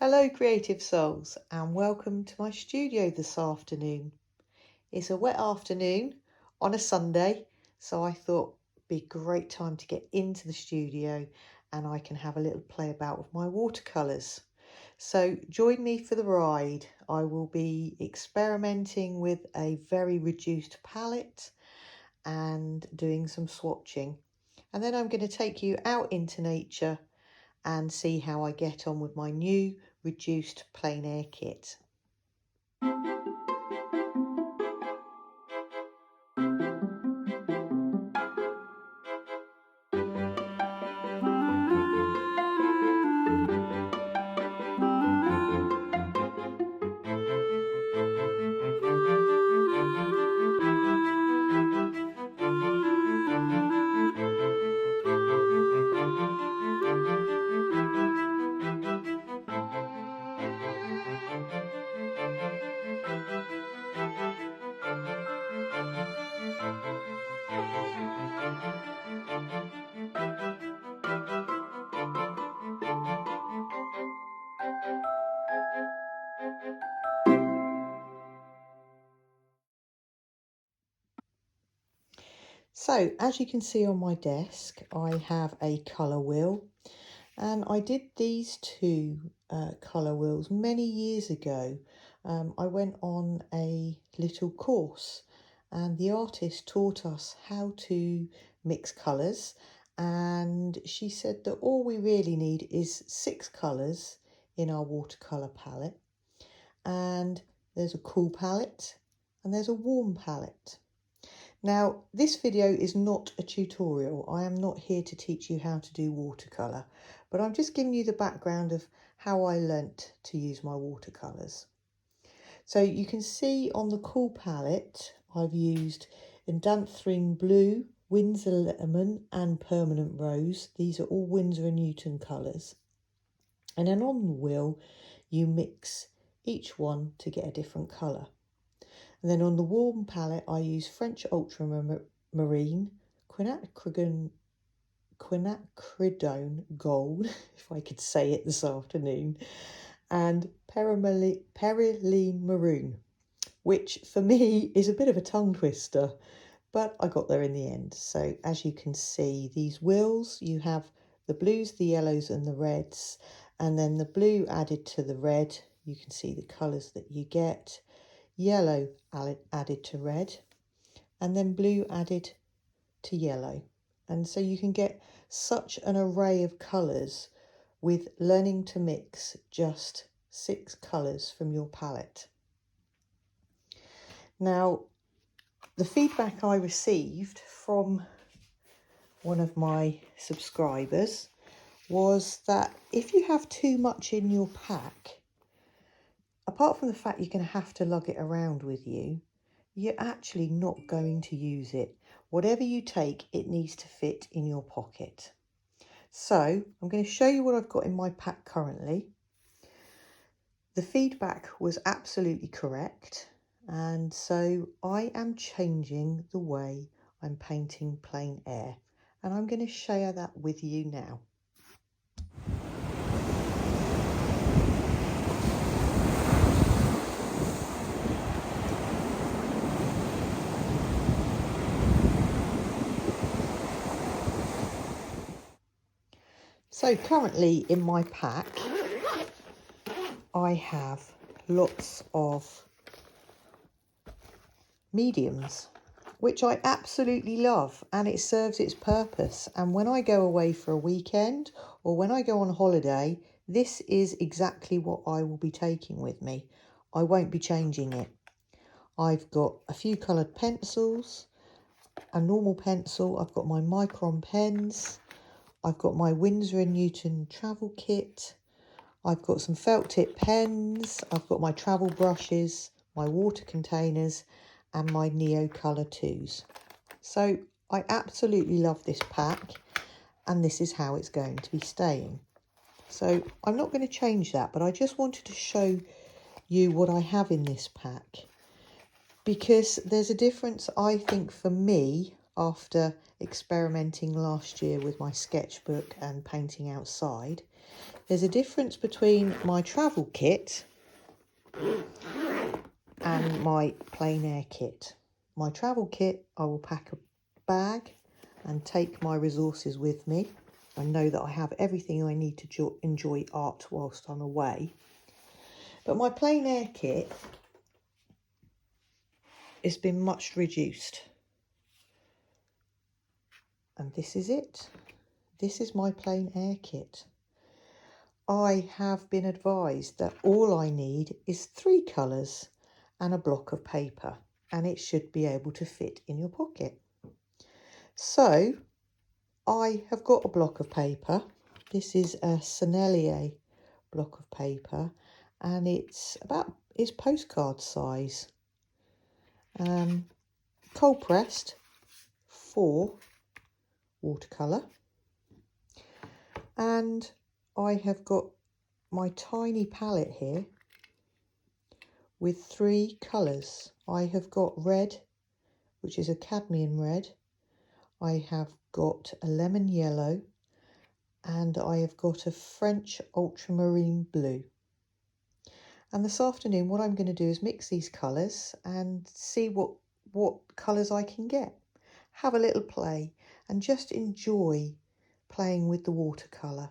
Hello creative souls and welcome to my studio this afternoon. It's a wet afternoon on a Sunday, so I thought it'd be a great time to get into the studio and I can have a little play about with my watercolours. So join me for the ride. I will be experimenting with a very reduced palette and doing some swatching. And then I'm going to take you out into nature and see how I get on with my new reduced plein air kit. So as you can see on my desk, I have a colour wheel, and I did these two colour wheels many years ago. I went on a little course and the artist taught us how to mix colours, and she said that all we really need is 6 colours in our watercolour palette, and there's a cool palette and there's a warm palette. Now, this video is not a tutorial. I am not here to teach you how to do watercolour, but I'm just giving you the background of how I learnt to use my watercolours. So you can see on the cool palette, I've used Indanthrine Blue, Winsor Lemon and Permanent Rose. These are all Winsor & Newton colours. And then on the wheel, you mix each one to get a different colour. And then on the warm palette, I use French Ultramarine, Quinacridone Gold, if I could say it this afternoon, and Periline Maroon, which for me is a bit of a tongue twister, but I got there in the end. So as you can see, these wheels, you have the blues, the yellows and the reds, and then the blue added to the red. You can see the colours that you get. Yellow added to red, and then blue added to yellow. And so you can get such an array of colours with learning to mix just 6 colours from your palette. Now, the feedback I received from one of my subscribers was that if you have too much in your pack, apart from the fact you're going to have to lug it around with you, you're actually not going to use it. Whatever you take, it needs to fit in your pocket. So I'm going to show you what I've got in my pack currently. The feedback was absolutely correct, and so I am changing the way I'm painting plein air, and I'm going to share that with you now. So currently in my pack, I have lots of mediums, which I absolutely love, and it serves its purpose. And when I go away for a weekend or when I go on holiday, this is exactly what I will be taking with me. I won't be changing it. I've got a few coloured pencils, a normal pencil, I've got my Micron pens, I've got my Winsor & Newton travel kit, I've got some felt tip pens, I've got my travel brushes, my water containers and my Neo Colour 2s. So I absolutely love this pack, and this is how it's going to be staying. So I'm not going to change that, but I just wanted to show you what I have in this pack, because there's a difference, I think, for me after experimenting last year with my sketchbook and painting outside, There's a difference between my travel kit and my plein air kit. My travel kit, I will pack a bag and take my resources with me. I know that I have everything I need to enjoy art whilst I'm away. But my plein air kit has been much reduced. And this is it. This is my plein air kit. I have been advised that all I need is 3 colours and a block of paper, and it should be able to fit in your pocket. So I have got a block of paper. This is a Sennelier block of paper, and it's postcard size. Cold pressed for watercolour, and I have got my tiny palette here with 3 colours. I have got red, which is a cadmium red. I have got a lemon yellow, and I have got a French ultramarine blue. And this afternoon, what I'm going to do is mix these colours and see what colours I can get. Have a little play and just enjoy playing with the watercolour.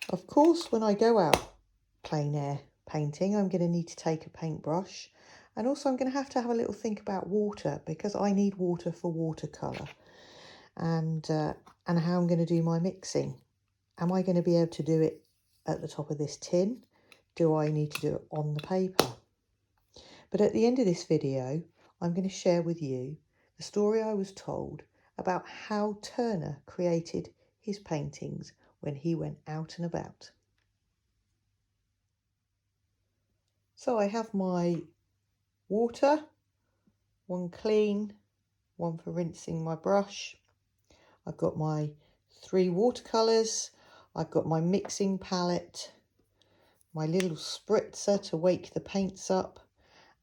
Of course, when I go out plein air painting, I'm going to need to take a paintbrush, and also I'm going to have a little think about water, because I need water for watercolour, and how I'm going to do my mixing. Am I going to be able to do it at the top of this tin? Do I need to do it on the paper? But at the end of this video, I'm going to share with you the story I was told about how Turner created his paintings when he went out and about. So I have my water, one clean, one for rinsing my brush. I've got my 3 watercolours. I've got my mixing palette, my little spritzer to wake the paints up.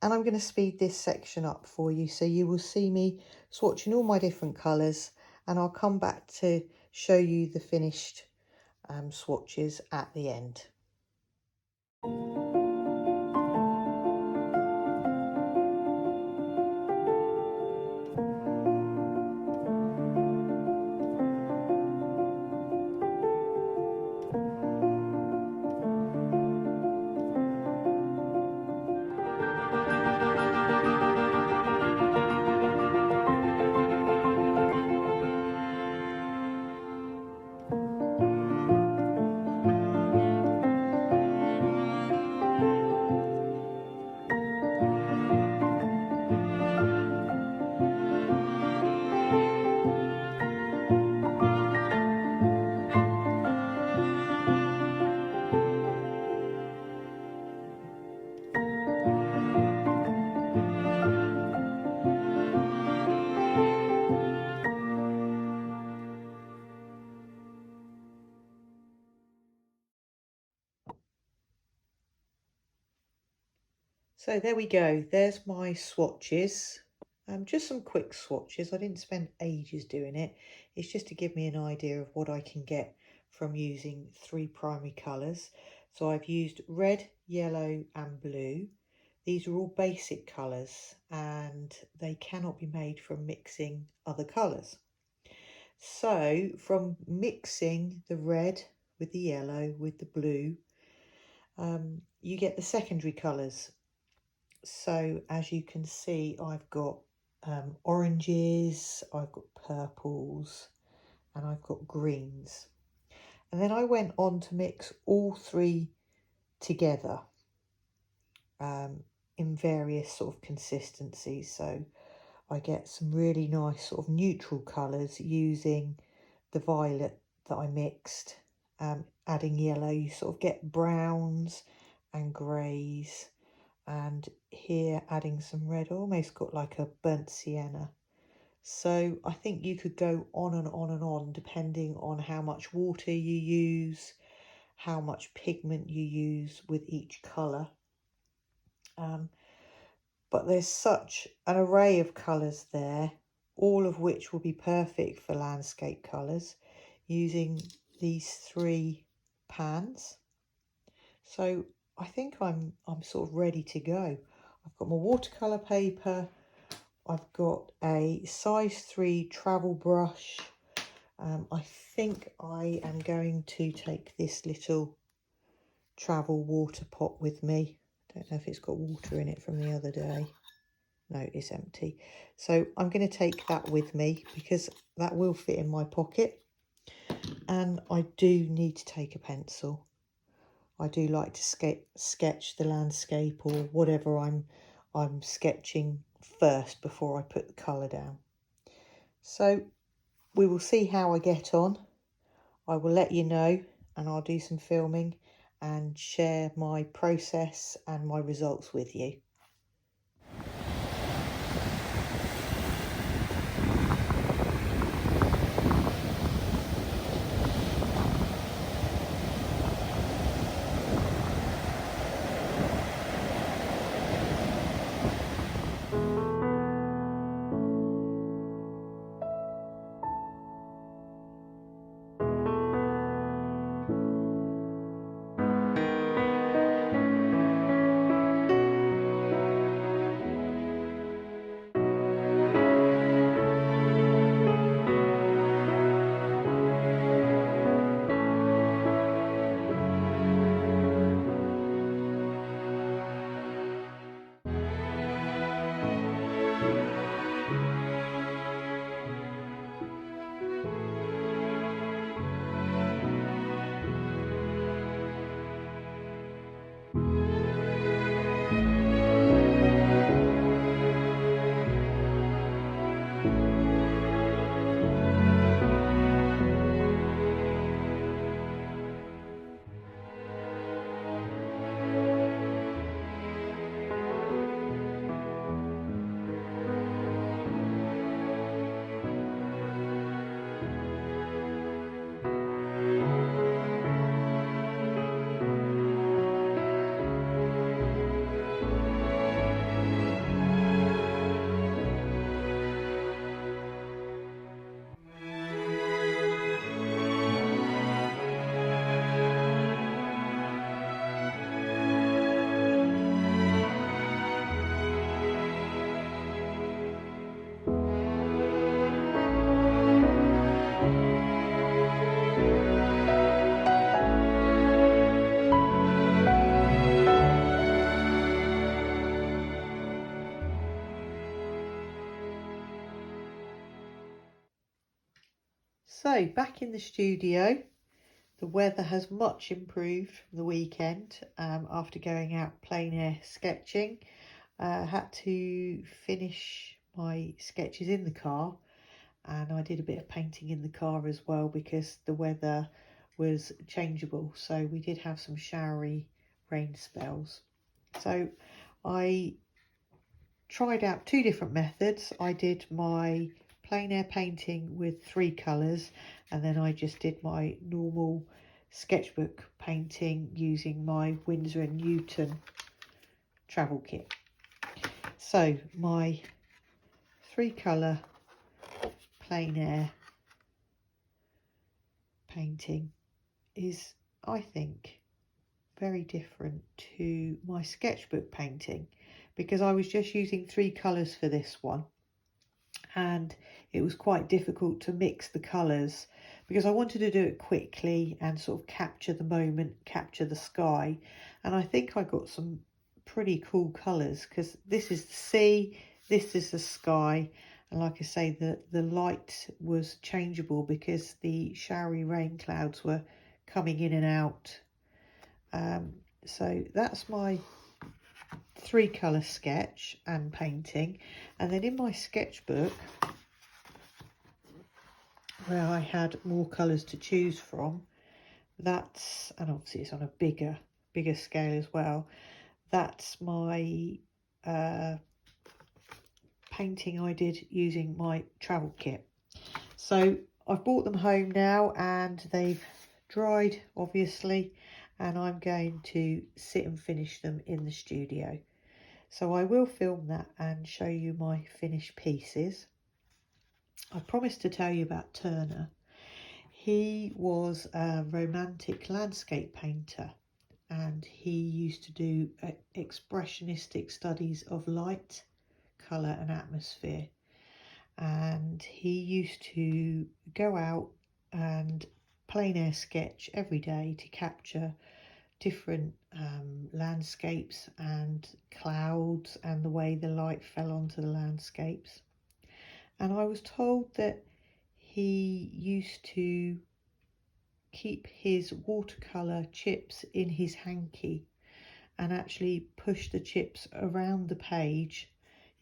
And I'm going to speed this section up for you, so you will see me swatching all my different colours, and I'll come back to show you the finished swatches at the end. So there we go, there's my swatches. Just some quick swatches. I didn't spend ages doing it. It's just to give me an idea of what I can get from using 3 primary colours. So I've used red, yellow and blue. These are all basic colours and they cannot be made from mixing other colours. So from mixing the red with the yellow with the blue, you get the secondary colours. So as you can see, I've got oranges, I've got purples, and I've got greens. And then I went on to mix all 3 together in various sort of consistencies. So I get some really nice sort of neutral colours using the violet that I mixed. Adding yellow, you sort of get browns and greys. And here adding some red, almost got like a burnt sienna. So I think you could go on and on and on depending on how much water you use, how much pigment you use with each colour. But there's such an array of colours there, all of which will be perfect for landscape colours, using these 3 pans. So I think I'm sort of ready to go. I've got my watercolour paper, I've got a size 3 travel brush. I think I am going to take this little travel water pot with me. Don't know if it's got water in it from the other day. No, it's empty. So I'm going to take that with me because that will fit in my pocket. And I do need to take a pencil. I do like to sketch the landscape or whatever I'm sketching first before I put the colour down. So we will see how I get on. I will let you know, and I'll do some filming and share my process and my results with you. So back in the studio, the weather has much improved from the weekend after going out plein air sketching. Had to finish my sketches in the car, and I did a bit of painting in the car as well because the weather was changeable, so we did have some showery rain spells. So I tried out 2 different methods. I did my plein air painting with 3 colours, and then I just did my normal sketchbook painting using my Winsor & Newton travel kit. So my 3 colour plein air painting is, I think, very different to my sketchbook painting because I was just using 3 colours for this one, and it was quite difficult to mix the colours because I wanted to do it quickly and sort of capture the moment, capture the sky. And I think I got some pretty cool colours because this is the sea, this is the sky, and like I say, the light was changeable because the showery rain clouds were coming in and out. So that's my 3 colour sketch and painting. And then in my sketchbook, where I had more colours to choose from, that's, and obviously it's on a bigger scale as well, that's my painting I did using my travel kit. So I've brought them home now and they've dried obviously, and I'm going to sit and finish them in the studio. So I will film that and show you my finished pieces. I promised to tell you about Turner. He was a romantic landscape painter, and he used to do expressionistic studies of light, colour and atmosphere. And he used to go out and plein air sketch every day to capture different landscapes and clouds and the way the light fell onto the landscapes. And I was told that he used to keep his watercolour chips in his hanky and actually push the chips around the page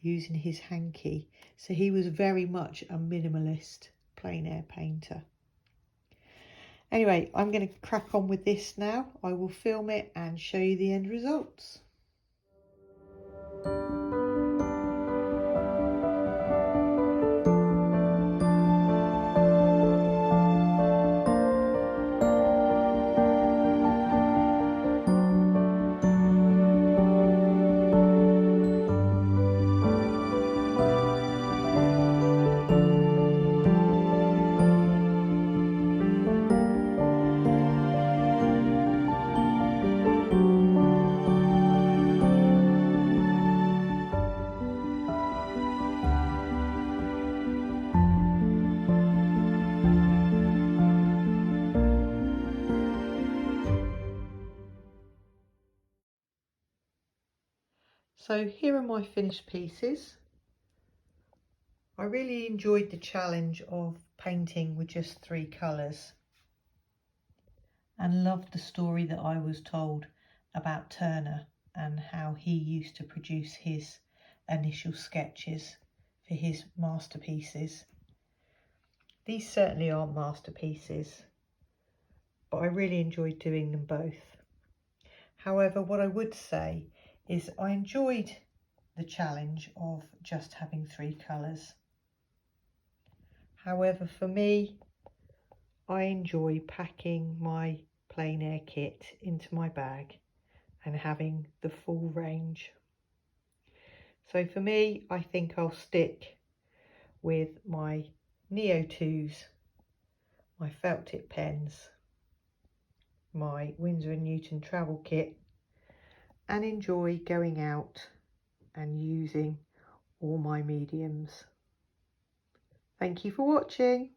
using his hanky. So he was very much a minimalist plein air painter. Anyway, I'm going to crack on with this now. I will film it and show you the end results. So here are my finished pieces. I really enjoyed the challenge of painting with just 3 colours and loved the story that I was told about Turner and how he used to produce his initial sketches for his masterpieces. These certainly aren't masterpieces, but I really enjoyed doing them both. However, what I would say is I enjoyed the challenge of just having 3 colours. However, for me, I enjoy packing my plein air kit into my bag and having the full range. So for me, I think I'll stick with my Neo 2s, my felt tip pens, my Winsor & Newton travel kit, and enjoy going out and using all my mediums. Thank you for watching.